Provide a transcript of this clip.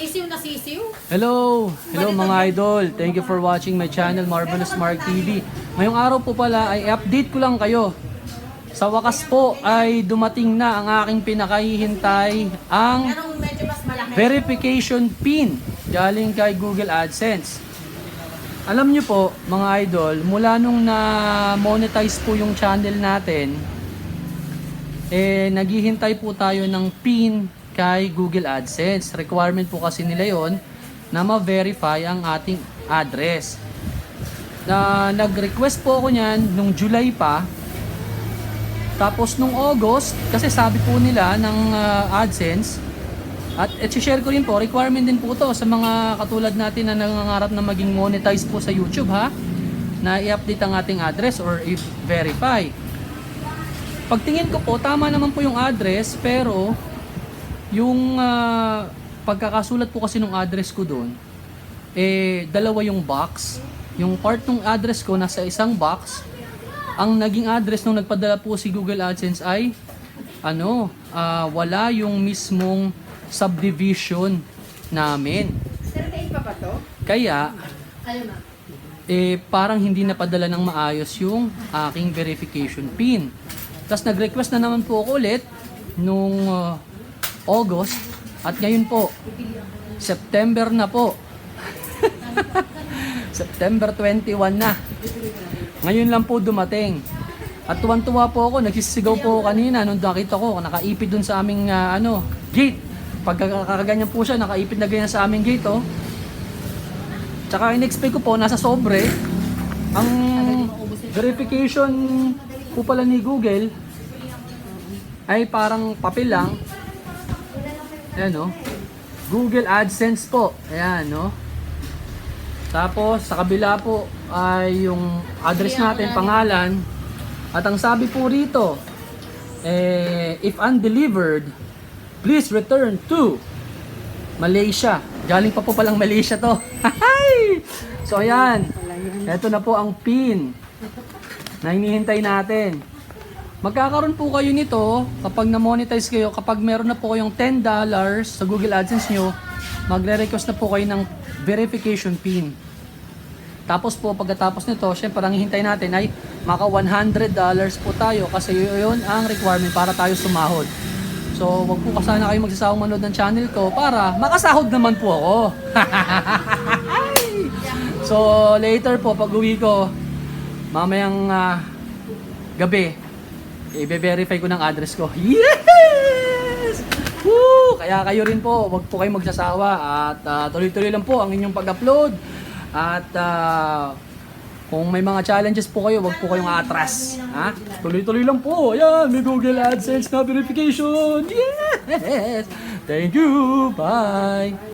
Sisiw na sisiw. Hello! Hello mga idol! Thank you for watching my channel, Marvelous Mark TV. Ngayong araw po pala ay update ko lang kayo. Sa wakas po ay dumating na ang aking pinakahihintay, ang Anong medyo mas malaki? verification PIN galing kay Google AdSense. Alam nyo po mga idol, mula nung na-monetize po yung channel natin, naghihintay po tayo ng PIN kay Google AdSense. Requirement po kasi nila yon na ma-verify ang ating address. Nag-request po ako niyan nung July pa. Tapos nung August, kasi sabi po nila ng AdSense, at i-share ko rin po, requirement din po to sa mga katulad natin na nangangarap na maging monetize po sa YouTube, ha, na i-update ang ating address or i-verify. Pagtingin ko po, tama naman po yung address, pero yung pagkakasulat po kasi ng address ko doon, dalawa yung box. Yung part ng address ko nasa isang box. Ang naging address nung nagpadala po si Google AdSense ay wala yung mismong subdivision namin. 38 pa ba to? Kaya Ayun na. parang hindi napadala ng maayos yung aking verification PIN. Tapos nag-request na naman po ako ulit nung August, at ngayon po September na po. September 21 na. Ngayon lang po dumating. At tuwan-tuwa po ako, nagsisigaw po ako kanina nung nakita ko, nakaipit dun sa aming gate. Pagkakaganyan po siya, nakaipit na ganyan sa aming gate, oh. Tsaka in-expect ko po, nasa sobre. Ang verification po pala ni Google ay parang papel lang. Ayan, no? Google AdSense po. Ayan, no? Tapos, sa kabila po ay yung address natin, pangalan. At ang sabi po rito, if undelivered, please return to Malaysia. Galing pa po palang Malaysia to. So, ayan. Ito na po ang PIN na hinihintay natin. Magkakaroon po kayo nito kapag na-monetize kayo, kapag meron na po kayong $10 sa Google AdSense nyo, magre-request na po kayo ng verification PIN. Tapos po, pagkatapos nito, syempre ang hihintay natin ay maka $100 po tayo kasi yun ang requirement para tayo sumahod. So, wag po sana kayo magsasawang manood ng channel ko para makasahod naman po ako. So, later po, pag uwi ko, mamayang gabi, i-verify ko ng address ko. Yes! Woo! Kaya kayo rin po, wag po kayo magsasawa at tuloy-tuloy lang po ang inyong pag-upload. At kung may mga challenges po kayo, wag po kayong atras. Ha? Tuloy-tuloy lang po. Ayan, may Google AdSense na verification. Yes! Thank you. Bye!